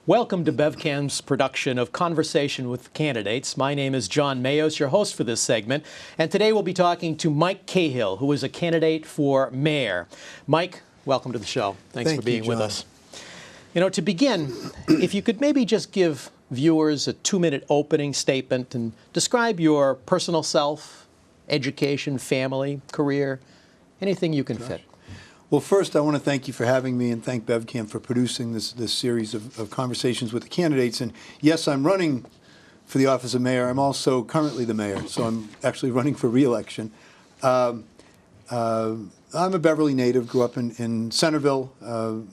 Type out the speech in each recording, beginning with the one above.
Welcome to BevCam's production of Conversation with Candidates. My name is John Maihos, your host for this segment, and today we'll be talking to Mike Cahill, who is a candidate for mayor. Mike, welcome to the show. Thanks for being with us. You know, to begin, if you could maybe just give viewers a 2-minute opening statement and describe your personal self, education, family, career, anything you can fit. Well, first, I want to thank you for having me and thank BevCam for producing this series of conversations with the candidates. And yes, I'm running for the office of mayor. I'm also currently the mayor, so I'm actually running for re-election. I'm a Beverly native, grew up in Centerville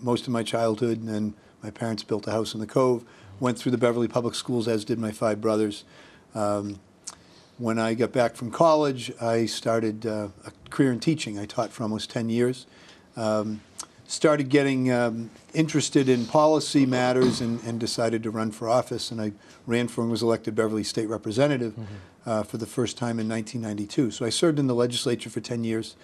most of my childhood, and then my parents built a house in the Cove, went through the Beverly Public Schools, as did my 5 brothers. When I got back from college, I started a career in teaching. I taught for almost 10 years. Started getting interested in policy matters and decided to run for office. And I ran for and was elected Beverly State Representative for the first time in 1992. So I served in the legislature for 10 years.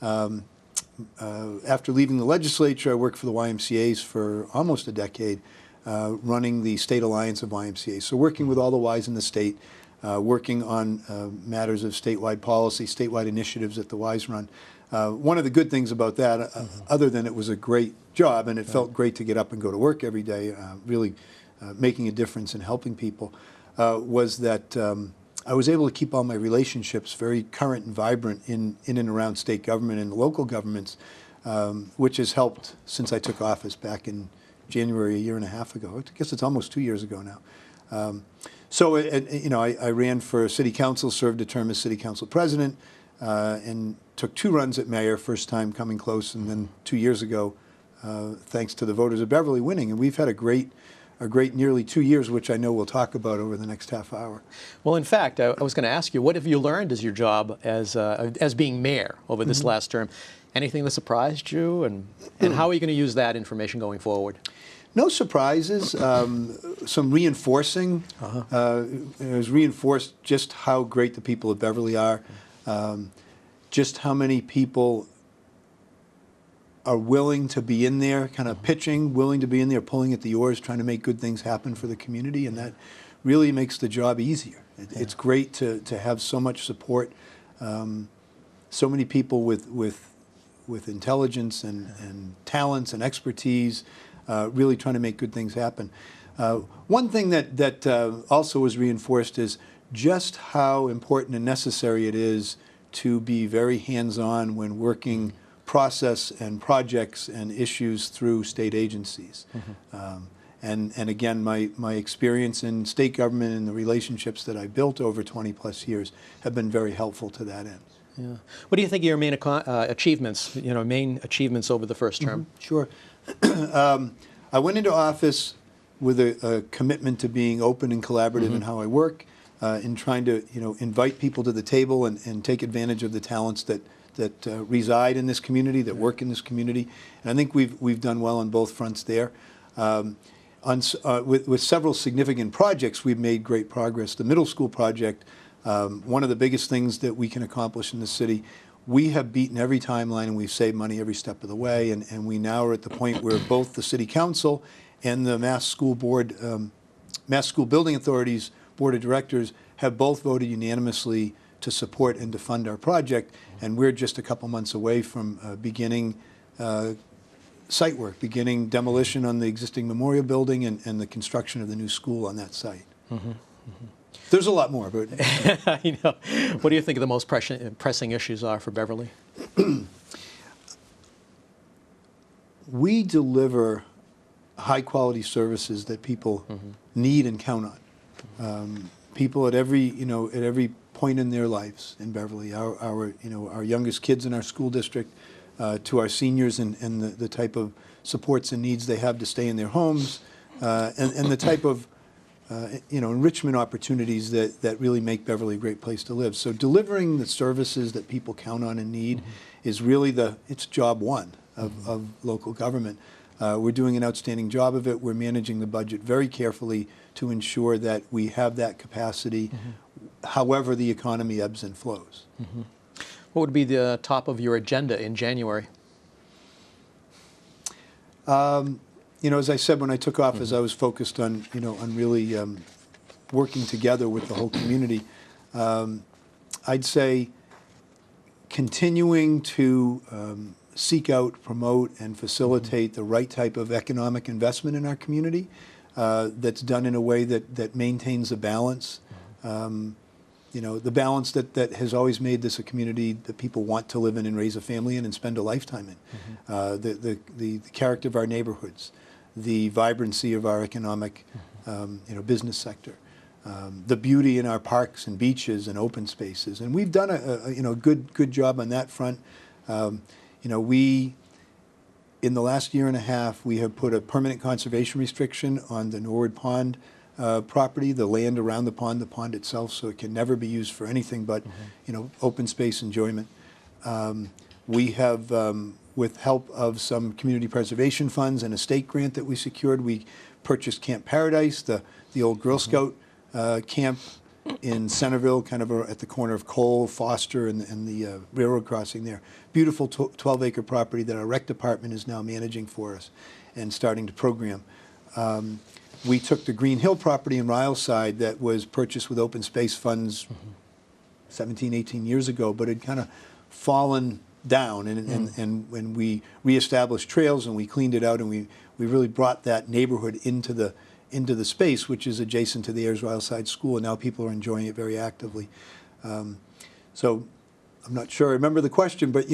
After leaving the legislature, I worked for the YMCAs for almost a decade, running the State Alliance of YMCAs. So working with all the Ys in the state, working on matters of statewide policy, statewide initiatives that the Ys run. One of the good things about that, other than it was a great job and it felt great to get up and go to work every day, really making a difference and helping people, was that I was able to keep all my relationships very current and vibrant in and around state government and local governments, which has helped since I took office back in January a year and a half ago. I guess it's almost 2 years ago now. So I ran for city council, served a term as city council president, and took 2 runs at mayor, first time coming close, and then 2 years ago, thanks to the voters of Beverly winning. And we've had a great nearly 2 years, which I know we'll talk about over the next half hour. Well, in fact, I was going to ask you, what have you learned as your job as being mayor over this last term? Anything that surprised you, and how are you going to use that information going forward? No surprises. Some reinforcing. It was reinforced just how great the people of Beverly are. Just how many people are willing to be in there, kind of pitching, willing to be in there, pulling at the oars, trying to make good things happen for the community, and that really makes the job easier. It's great to have so much support, so many people with intelligence and talents and expertise, really trying to make good things happen. One thing that also was reinforced is just how important and necessary it is to be very hands-on when working process and projects and issues through state agencies. And again, my experience in state government and the relationships that I built over 20+ years have been very helpful to that end. Yeah. What do you think are your main achievements, main achievements over the first term? Sure. I went into office with a commitment to being open and collaborative in how I work, in trying to invite people to the table and take advantage of the talents that reside in this community, that work in this community. And I think we've done well on both fronts there. With several significant projects, we've made great progress. The middle school project, one of the biggest things that we can accomplish in the city, we have beaten every timeline and we've saved money every step of the way. And we now are at the point where both the City Council and the Mass School Building Authority's Board of Directors have both voted unanimously to support and to fund our project. And we're just a couple months away from beginning site work, beginning demolition on the existing memorial building and the construction of the new school on that site. There's a lot more, but what do you think the most pressing issues are for Beverly? We deliver high-quality services that people need and count on. People at every point in their lives in Beverly, our youngest kids in our school district, to our seniors and the type of supports and needs they have to stay in their homes, and the type of enrichment opportunities that really make Beverly a great place to live. So delivering the services that people count on and need is really it's job one of local government. We're doing an outstanding job of it. We're managing the budget very carefully to ensure that we have that capacity, however the economy ebbs and flows. What would be the top of your agenda in January? as I said when I took office, I was focused on, on really working together with the whole community. I'd say continuing to seek out, promote, and facilitate the right type of economic investment in our community that's done in a way that maintains the balance. The balance that has always made this a community that people want to live in and raise a family in and spend a lifetime in. The character of our neighborhoods, the vibrancy of our economic, business sector, the beauty in our parks and beaches and open spaces, and we've done a good job on that front. We in the last year and a half we have put a permanent conservation restriction on the Norwood Pond property, the land around the pond itself, so it can never be used for anything but open space enjoyment. We have, with help of some community preservation funds and a state grant that we secured, we purchased Camp Paradise, the old Girl Scout camp in Centerville, kind of at the corner of Cole, Foster, and the railroad crossing there. Beautiful 12-acre property that our rec department is now managing for us and starting to program. We took the Green Hill property in Ryleside that was purchased with open space funds 17, 18 years ago, but had kind of fallen down, and when we reestablished trails and we cleaned it out, and we really brought that neighborhood into the space, which is adjacent to the Ayers Ryleside School, and now people are enjoying it very actively. So I'm not sure I remember the question, but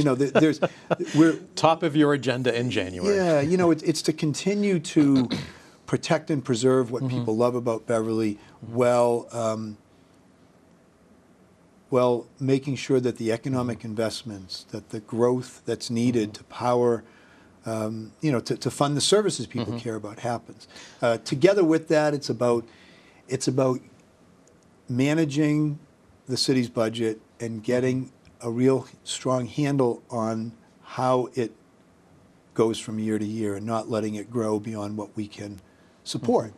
we're top of your agenda in January. Yeah, it's to continue to protect and preserve what people love about Beverly, while making sure that the economic investments, that the growth that's needed to power, to fund the services people care about happens. Together with that, it's about managing the city's budget and getting a real strong handle on how it goes from year to year, and not letting it grow beyond what we can support.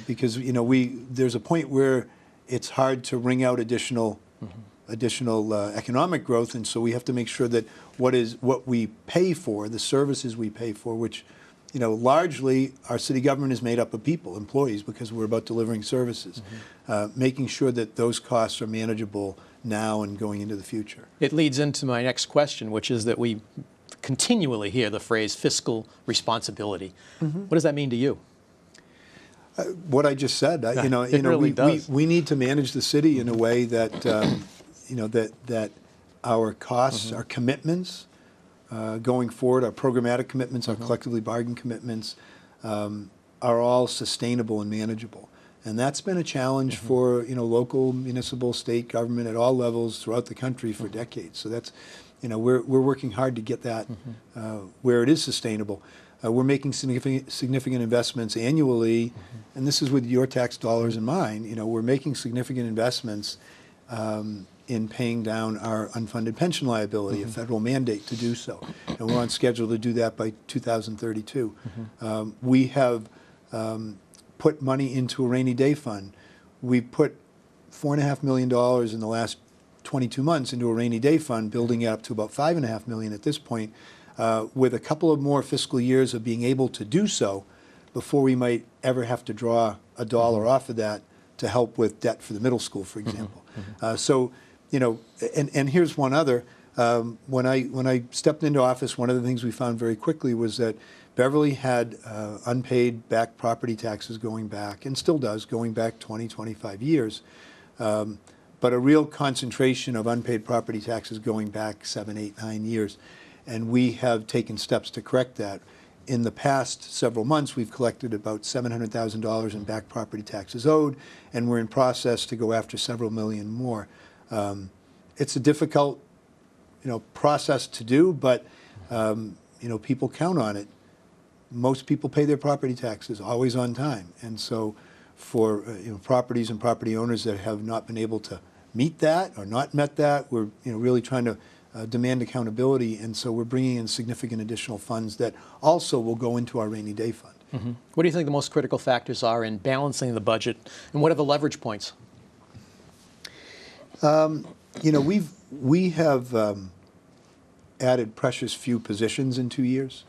Because there's a point where it's hard to wring out additional economic growth, and so we have to make sure that what we pay for, the services we pay for, which largely our city government is made up of people, employees, because we're about delivering services, making sure that those costs are manageable now and going into the future. It leads into my next question, which is that we continually hear the phrase fiscal responsibility. What does that mean to you? What I just said, we need to manage the city in a way that that our costs, our commitments going forward, our programmatic commitments, our collectively bargained commitments, are all sustainable and manageable. And that's been a challenge for local, municipal, state government at all levels throughout the country for decades. So that's we're working hard to get that where it is sustainable. We're making significant investments annually, and this is with your tax dollars in mind. We're making significant investments in paying down our unfunded pension liability, a federal mandate to do so, and we're on schedule to do that by 2032. We have put money into a rainy day fund. We put $4.5 million in the last 22 months into a rainy day fund, building it up to about $5.5 million at this point, with a couple of more fiscal years of being able to do so before we might ever have to draw a dollar off of that to help with debt for the middle school, for example. And here's one other. When I stepped into office, one of the things we found very quickly was that Beverly had unpaid back property taxes going back, and still does, going back 20, 25 years. But a real concentration of unpaid property taxes going back 7, 8, 9 years. And we have taken steps to correct that. In the past several months, we've collected about $700,000 in back property taxes owed, and we're in process to go after several million more. It's a difficult, process to do, but people count on it. Most people pay their property taxes always on time, and so for properties and property owners that have not been able to meet that or not met that, we're really trying to demand accountability, and so we're bringing in significant additional funds that also will go into our rainy day fund. What do you think the most critical factors are in balancing the budget, and what are the leverage points? We have added precious few positions in 2 years.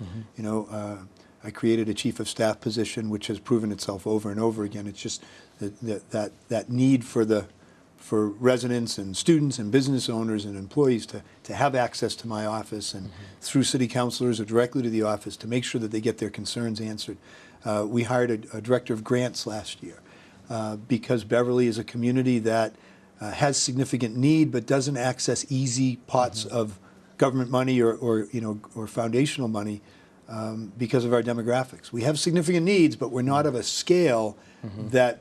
I created a chief of staff position, which has proven itself over and over again. It's just that need for residents and students and business owners and employees to have access to my office and through city councilors or directly to the office to make sure that they get their concerns answered. We hired a director of grants last year because Beverly is a community that has significant need but doesn't access easy pots of government money or foundational money because of our demographics. We have significant needs, but we're not of a scale that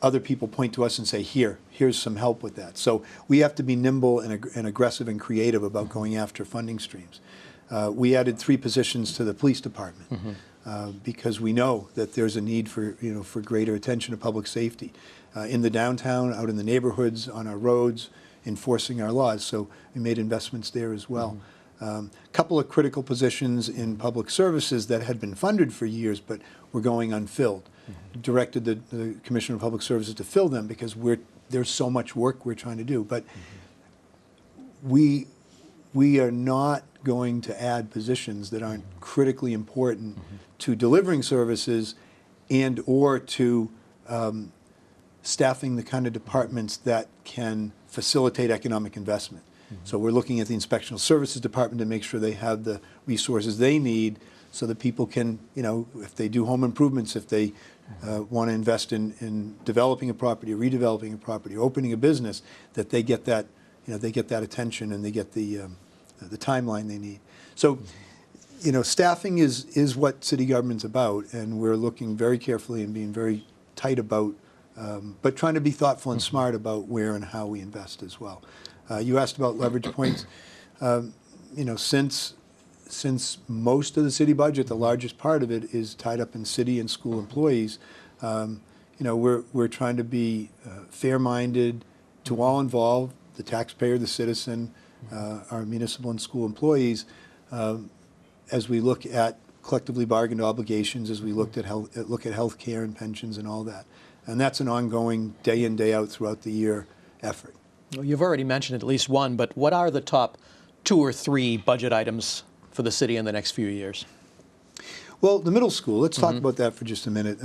other people point to us and say, here's some help with that. So we have to be nimble and aggressive and creative about going after funding streams. We added 3 positions to the police department because we know that there's a need for greater attention to public safety in the downtown, out in the neighborhoods, on our roads, enforcing our laws. So we made investments there as well. A couple of critical positions in public services that had been funded for years but were going unfilled. Directed the Commissioner of Public Services to fill them because there's so much work we're trying to do. But we are not going to add positions that aren't critically important to delivering services and or to staffing the kind of departments that can facilitate economic investment. So we're looking at the Inspectional Services Department to make sure they have the resources they need so that people can, if they do home improvements, if they want to invest in developing a property, or redeveloping a property, or opening a business, that they get that, they get that attention and they get the timeline they need. So, staffing is what city government's about, and we're looking very carefully and being very tight about, but trying to be thoughtful and smart about where and how we invest as well. You asked about leverage points. Since most of the city budget, the largest part of it, is tied up in city and school employees, we're trying to be fair-minded to all involved, the taxpayer, the citizen, our municipal and school employees, as we look at collectively bargained obligations, as we look at health care and pensions and all that. And that's an ongoing, day in, day out, throughout the year effort. Well, you've already mentioned at least one, but what are the top 2 or 3 budget items for the city in the next few years? Well, the middle school, let's talk about that for just a minute.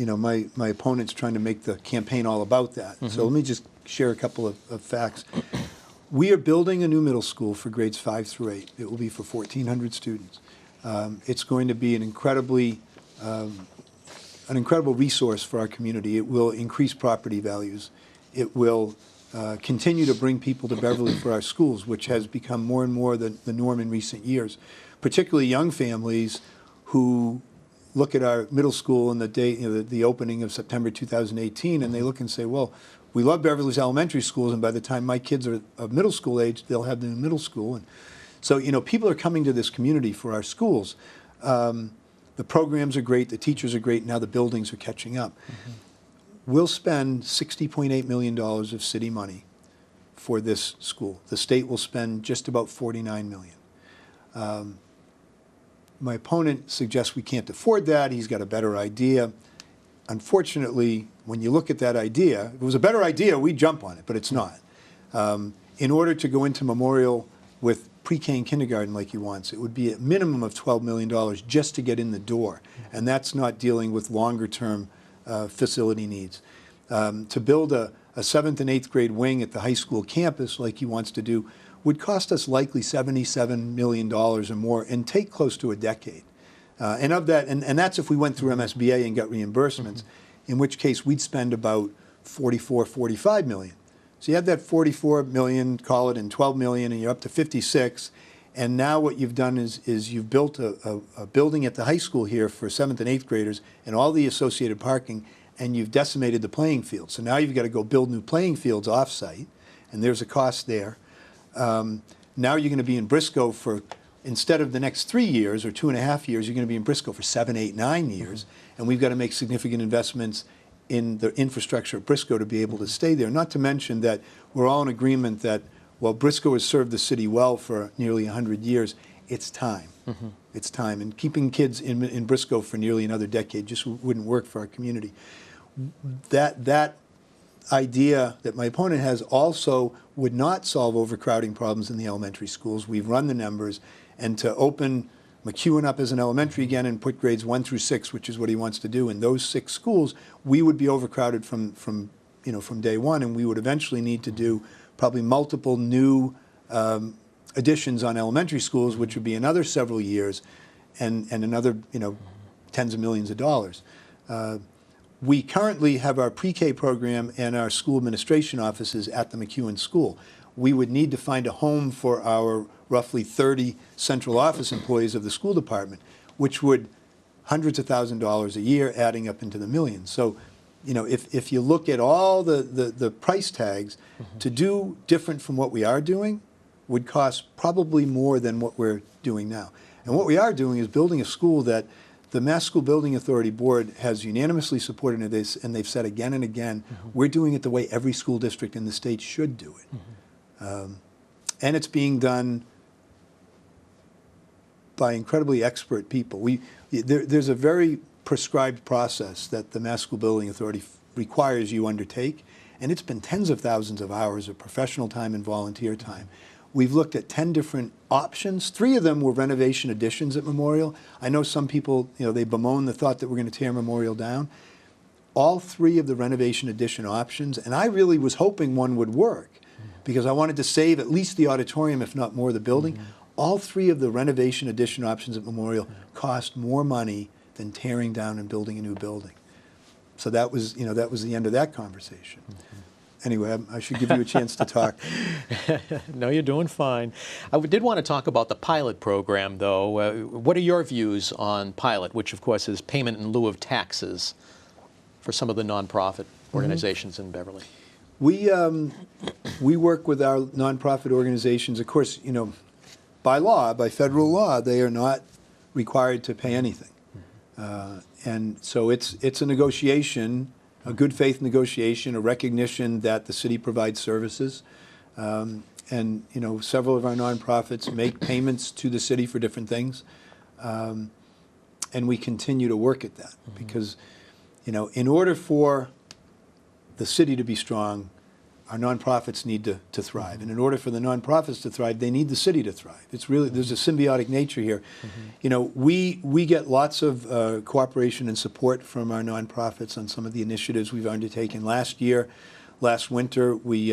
My opponent's trying to make the campaign all about that. So let me just share a couple of facts. We are building a new middle school for grades 5 through 8. It will be for 1,400 students. It's going to be an incredible resource for our community. It will increase property values. It will continue to bring people to Beverly for our schools, which has become more and more the norm in recent years, particularly young families who look at our middle school and the opening of September 2018, and they look and say, well, we love Beverly's elementary schools, and by the time my kids are of middle school age, they'll have them in middle school. And so, people are coming to this community for our schools. The programs are great, the teachers are great, now the buildings are catching up. We'll spend $60.8 million of city money for this school. The state will spend just about $49 million. My opponent suggests we can't afford that. He's got a better idea. Unfortunately, when you look at that idea, if it was a better idea, we'd jump on it, but it's not. In order to go into Memorial with pre-K and kindergarten like he wants, it would be a minimum of $12 million just to get in the door. And that's not dealing with longer-term facility needs. To build a 7th and 8th grade wing at the high school campus like he wants to do would cost us likely $77 million or more and take close to a decade. And of that, and that's if we went through MSBA and got reimbursements, in which case we'd spend about $45 million. So you have that 44 million, call it, and 12 million, and you're up to 56. And now what you've done is you've built a building at the high school here for 7th and 8th graders and all the associated parking, and you've decimated the playing field. So now you've got to go build new playing fields off-site, and there's a cost there. Now you're going to be in Briscoe for, instead of the next 3 years or 2.5 years, you're going to be in Briscoe for 7, 8, 9 years, and we've got to make significant investments in the infrastructure of Briscoe to be able to stay there. Not to mention that we're all in agreement that while Briscoe has served the city well for nearly 100 years, it's time. It's time. And keeping kids in Briscoe for nearly another decade just wouldn't work for our community. That idea that my opponent has also would not solve overcrowding problems in the elementary schools. We've run the numbers, and to open McEwen up as an elementary again and put grades 1 through 6, which is what he wants to do. In those 6 schools, we would be overcrowded from day one, and we would eventually need to do probably multiple new additions on elementary schools, which would be another several years and another, tens of millions of dollars. We currently have our pre-K program and our school administration offices at the McEwen School. We would need to find a home for our roughly 30 central office employees of the school department, which would hundreds of thousands of dollars a year, adding up into the millions. So, if you look at all the price tags, to do different from what we are doing would cost probably more than what we're doing now. And what we are doing is building a school that the Mass School Building Authority Board has unanimously supported this, and they've said again and again, we're doing it the way every school district in the state should do it. And it's being done by incredibly expert people. There's a very prescribed process that the Mass School Building Authority requires you undertake, and it's been tens of thousands of hours of professional time and volunteer time. We've looked at 10 different options. 3 of them were renovation additions at Memorial. I know some people, they bemoan the thought that we're going to tear Memorial down. All 3 of the renovation addition options, and I really was hoping one would work because I wanted to save at least the auditorium, if not more, the building. All 3 of the renovation addition options at Memorial cost more money than tearing down and building a new building. So that was the end of that conversation. Anyway, I should give you a chance to talk. No, you're doing fine. I did want to talk about the pilot program, though. What are your views on pilot, which, of course, is payment in lieu of taxes for some of the nonprofit organizations in Beverly? We work with our nonprofit organizations. Of course, by law, by federal law, they are not required to pay anything. And so it's a negotiation, a good faith negotiation, a recognition that the city provides services. And several of our nonprofits make payments to the city for different things. And we continue to work at that because, in order for the city to be strong, our nonprofits need to thrive. And in order for the nonprofits to thrive, they need the city to thrive. It's really, there's a symbiotic nature here. We get lots of cooperation and support from our nonprofits on some of the initiatives we've undertaken. Last winter, we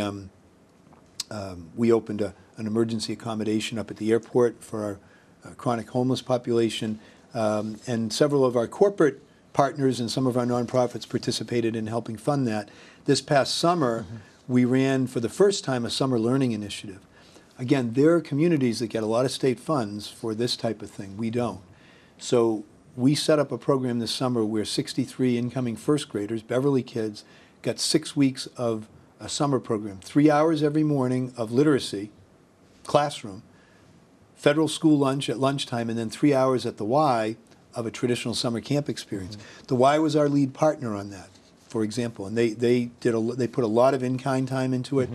opened an emergency accommodation up at the airport for our chronic homeless population. And several of our corporate partners and some of our nonprofits participated in helping fund that. This past summer, we ran for the first time a summer learning initiative. Again, there are communities that get a lot of state funds for this type of thing. We don't. So we set up a program this summer where 63 incoming first graders, Beverly kids, got 6 weeks of a summer program, 3 hours every morning of literacy, classroom, federal school lunch at lunchtime, and then 3 hours at the Y of a traditional summer camp experience. The Y was our lead partner on that, for example, and they put a lot of in-kind time into it,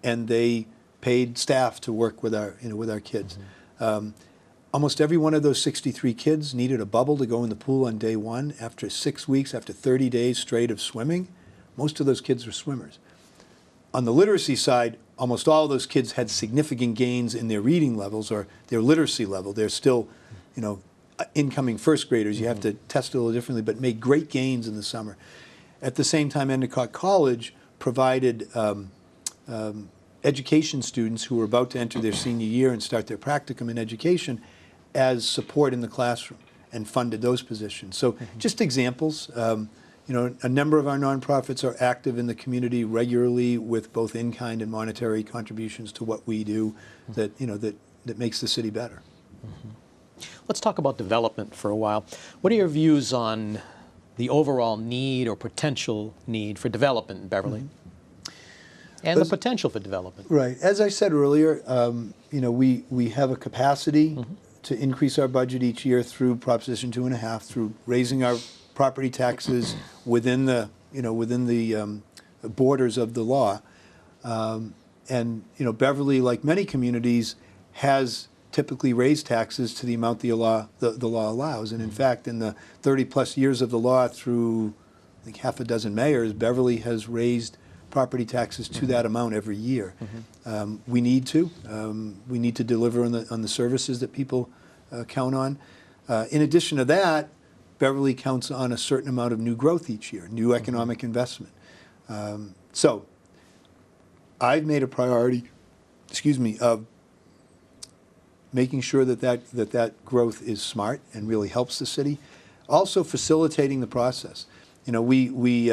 and they paid staff to work with our kids. Almost every one of those 63 kids needed a bubble to go in the pool on day 1. After 6 weeks, after 30 days straight of swimming, most of those kids were swimmers. On the literacy side, almost all of those kids had significant gains in their reading levels or their literacy level. They're still, incoming first graders. You have to test it a little differently, but made great gains in the summer. At the same time, Endicott College provided education students who were about to enter their senior year and start their practicum in education as support in the classroom and funded those positions. So just examples. A number of our nonprofits are active in the community regularly with both in-kind and monetary contributions to what we do that makes the city better. Let's talk about development for a while. What are your views on the overall need or potential need for development in Beverly? And the potential for development. Right. As I said earlier, we have a capacity to increase our budget each year through Proposition 2.5, through raising our property taxes within the borders of the law. Beverly, like many communities, has typically raised taxes to the amount the law allows. And in fact, in the 30-plus years of the law, through I think half a dozen mayors, Beverly has raised property taxes to that amount every year. We need to. We need to deliver on the services that people count on. In addition to that, Beverly counts on a certain amount of new growth each year, new economic investment. So I've made a priority, of making sure that growth is smart and really helps the city. Also facilitating the process. You know, we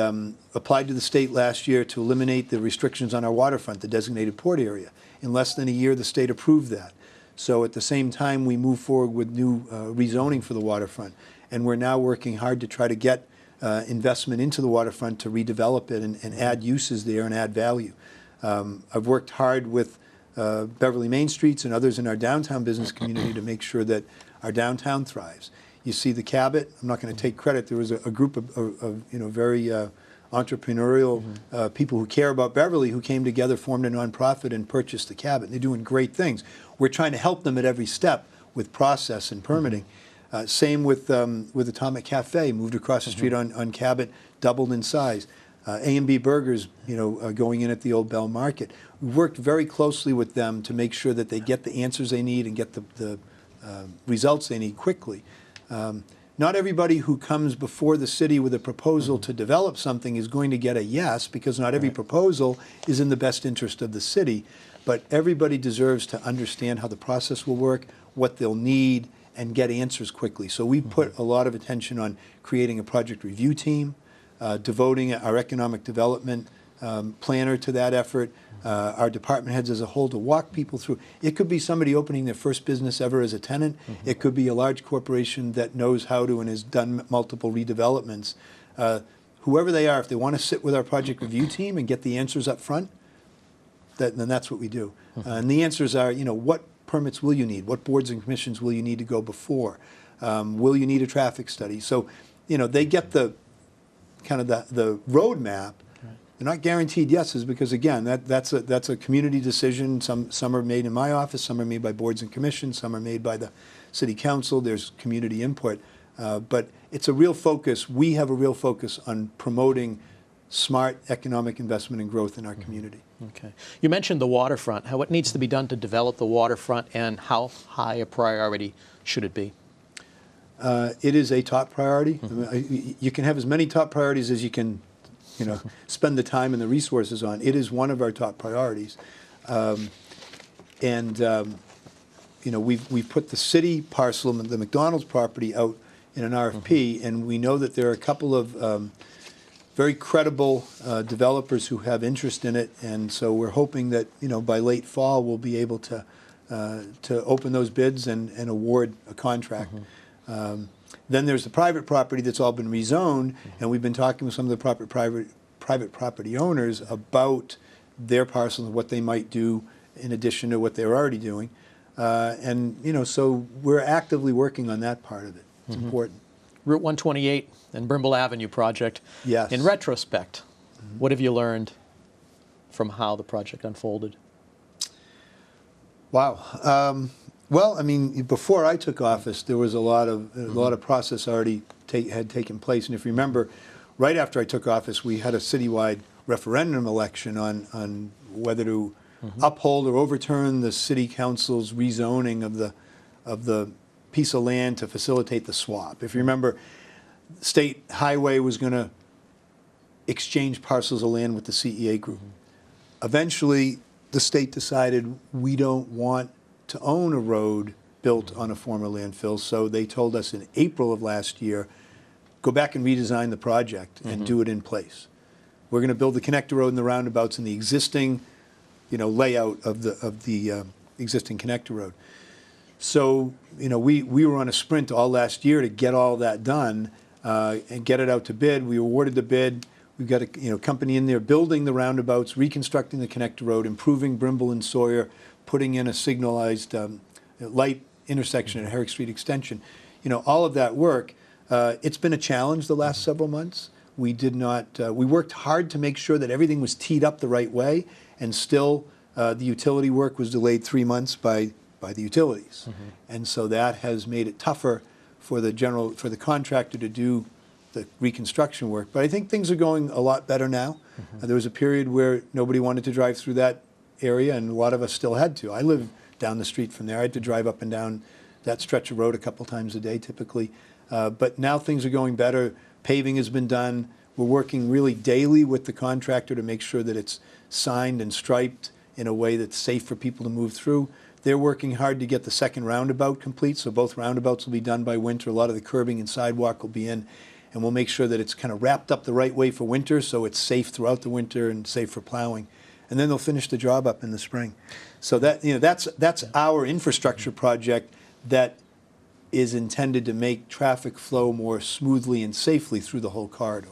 applied to the state last year to eliminate the restrictions on our waterfront, the designated port area. In less than a year, the state approved that. So at the same time, we move forward with new rezoning for the waterfront. And we're now working hard to try to get investment into the waterfront to redevelop it and add uses there and add value. I've worked hard with Beverly Main Streets and others in our downtown business community to make sure that our downtown thrives. You see the Cabot, I'm not going to take credit, there was a group of very entrepreneurial people who care about Beverly who came together, formed a nonprofit, and purchased the Cabot. They're doing great things. We're trying to help them at every step with process and permitting. Same with Atomic Cafe, moved across the street on Cabot, doubled in size. A&B Burgers, going in at the old Bell Market. We worked very closely with them to make sure that they get the answers they need and get the results they need quickly. Not everybody who comes before the city with a proposal to develop something is going to get a yes, because not every proposal is in the best interest of the city. But everybody deserves to understand how the process will work, what they'll need, and get answers quickly. So we put a lot of attention on creating a project review team, devoting our economic development planner to that effort, our department heads as a whole to walk people through. It could be somebody opening their first business ever as a tenant. It could be a large corporation that knows how to and has done multiple redevelopments. Whoever they are, if they want to sit with our project review team and get the answers up front, then that's what we do. And the answers are, what permits will you need? What boards and commissions will you need to go before? Will you need a traffic study? So, they get the kind of the roadmap. They're not guaranteed yeses because, again, that's a community decision. Some are made in my office, some are made by boards and commissions, some are made by the city council. There's community input. But it's a real focus. We have a real focus on promoting smart economic investment and growth in our community. Okay. You mentioned the waterfront. What needs to be done to develop the waterfront, and how high a priority should it be? It is a top priority. I mean, you can have as many top priorities as you can spend the time and the resources on. It is one of our top priorities. We've put the city parcel, the McDonald's property, out in an RFP, and we know that there are a couple of very credible developers who have interest in it, and so we're hoping that by late fall we'll be able to open those bids and award a contract. Then there's the private property that's all been rezoned, and we've been talking with some of the private property owners about their parcels and what they might do in addition to what they're already doing. So we're actively working on that part of it. It's important. Route 128 and Brimble Avenue project. Yes. In retrospect, what have you learned from how the project unfolded? Wow. Well, I mean, before I took office, there was a lot of process already had taken place. And if you remember, right after I took office, we had a citywide referendum election on whether to uphold or overturn the city council's rezoning of the piece of land to facilitate the swap. If you remember, State Highway was going to exchange parcels of land with the CEA group. Eventually, the state decided we don't want to own a road built on a former landfill, so they told us in April of last year, go back and redesign the project and do it in place. We're going to build the connector road and the roundabouts in the existing, layout of the existing connector road. So, we were on a sprint all last year to get all that done and get it out to bid. We awarded the bid. We've got a company in there building the roundabouts, reconstructing the connector road, improving Brimble and Sawyer, putting in a signalized light intersection at Herrick Street Extension. All of that work. It's been a challenge the last several months. We worked hard to make sure that everything was teed up the right way, and still the utility work was delayed 3 months by the utilities. And so that has made it tougher for the contractor to do the reconstruction work. But I think things are going a lot better now. There was a period where nobody wanted to drive through that area, and a lot of us still had to. I live down the street from there. I had to drive up and down that stretch of road a couple times a day typically. But now things are going better. Paving has been done. We're working really daily with the contractor to make sure that it's signed and striped in a way that's safe for people to move through. They're working hard to get the second roundabout complete, so both roundabouts will be done by winter. A lot of the curbing and sidewalk will be in, and we'll make sure that it's kind of wrapped up the right way for winter, so it's safe throughout the winter and safe for plowing. And then they'll finish the job up in the spring. So that, that's our infrastructure project that is intended to make traffic flow more smoothly and safely through the whole corridor.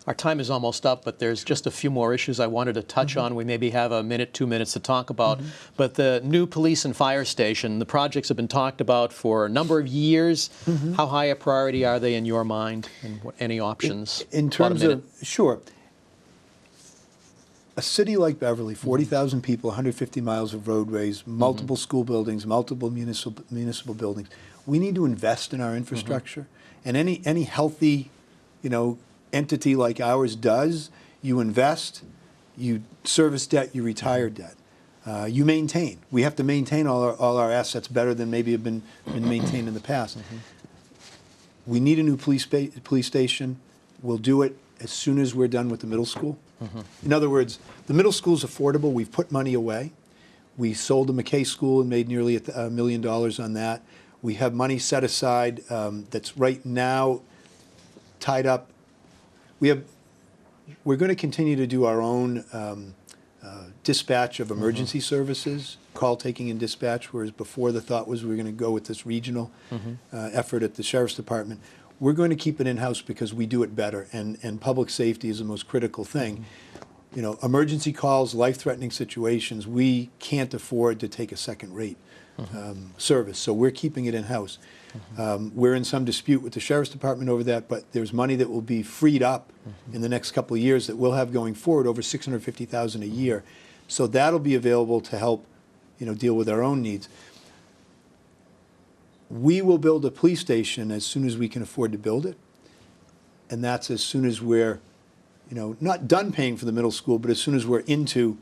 Our time is almost up, but there's just a few more issues I wanted to touch on. We maybe have a minute, 2 minutes to talk about. But the new police and fire station, the projects have been talked about for a number of years. How high a priority are they in your mind, and any options? In terms of, sure. A city like Beverly, 40,000 people, 150 miles of roadways, multiple school buildings, multiple municipal buildings. We need to invest in our infrastructure. And any healthy, entity like ours does, you invest, you service debt, you retire debt. You maintain. We have to maintain all our assets better than maybe have been maintained in the past. We need a new police station. We'll do it as soon as we're done with the middle school. In other words, the middle school is affordable. We've put money away. We sold the McKay School and made nearly $1 million on that. We have money set aside that's right now tied up. We're going to continue to do our own dispatch of emergency services, call taking and dispatch, whereas before the thought was we were going to go with this regional effort at the Sheriff's Department. We're going to keep it in-house because we do it better, and public safety is the most critical thing. Emergency calls, life-threatening situations, we can't afford to take a second-rate service, so we're keeping it in-house. We're in some dispute with the Sheriff's Department over that, but there's money that will be freed up in the next couple of years that we'll have going forward, over $650,000 a year. So that'll be available to help, deal with our own needs. We will build a police station as soon as we can afford to build it, and that's as soon as we're, not done paying for the middle school, but as soon as we're into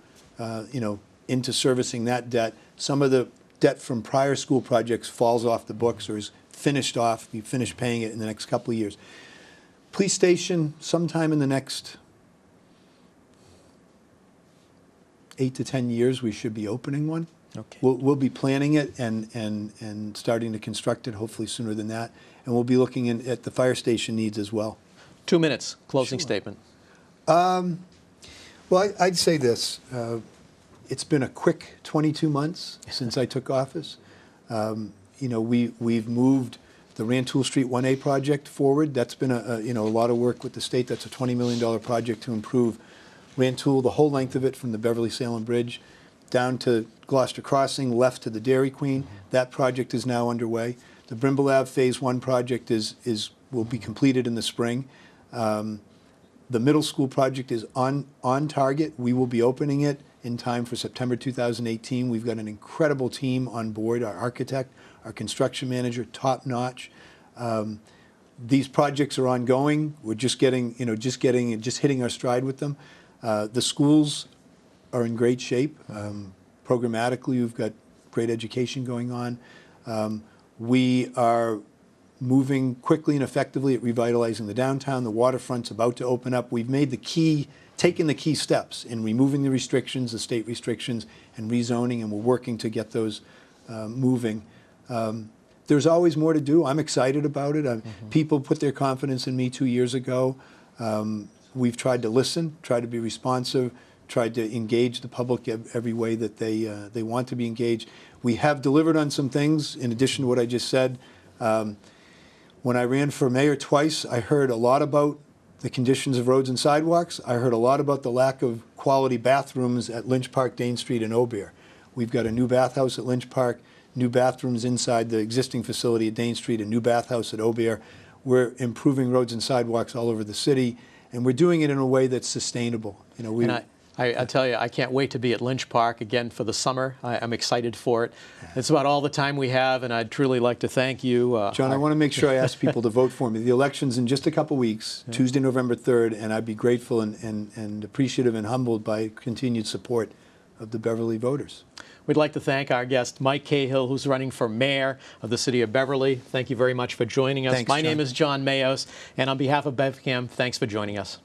servicing that debt. Some of the debt from prior school projects falls off the books or is finished off. We finish paying it in the next couple of years. Police station, sometime in the next 8 to 10 years, we should be opening one. Okay. We'll be planning it and starting to construct it hopefully sooner than that. And we'll be looking at the fire station needs as well. 2 minutes, closing statement. Well, I'd say this. It's been a quick 22 months since I took office. We've moved the Rantoul Street 1A project forward. That's been a lot of work with the state. That's a $20 million project to improve Rantoul, the whole length of it from the Beverly-Salem Bridge down to Gloucester Crossing, left to the Dairy Queen. That project is now underway. The Brimble Ave Phase 1 project will be completed in the spring. The middle school project is on target. We will be opening it in time for September 2018. We've got an incredible team on board, our architect, our construction manager, top notch. These projects are ongoing. We're just hitting our stride with them. The schools are in great shape. Programmatically, we've got great education going on. We are moving quickly and effectively at revitalizing the downtown. The waterfront's about to open up. We've taken the key steps in removing the restrictions, the state restrictions, and rezoning, and we're working to get those moving. There's always more to do. I'm excited about it. People put their confidence in me 2 years ago. We've tried to listen, tried to be responsive, tried to engage the public every way that they want to be engaged. We have delivered on some things in addition to what I just said. When I ran for mayor twice, I heard a lot about the conditions of roads and sidewalks. I heard a lot about the lack of quality bathrooms at Lynch Park, Dane Street, and Aubert. We've got a new bathhouse at Lynch Park, new bathrooms inside the existing facility at Dane Street, a new bathhouse at Aubert. We're improving roads and sidewalks all over the city, and we're doing it in a way that's sustainable. I tell you, I can't wait to be at Lynch Park again for the summer. I'm excited for it. It's about all the time we have, and I'd truly like to thank you. John, I want to make sure I ask people to vote for me. The election's in just a couple weeks, Tuesday, November 3rd, and I'd be grateful and appreciative and humbled by continued support of the Beverly voters. We'd like to thank our guest, Mike Cahill, who's running for mayor of the city of Beverly. Thank you very much for joining us. Thanks, My John. name is John Maihos, and on behalf of BevCam, thanks for joining us.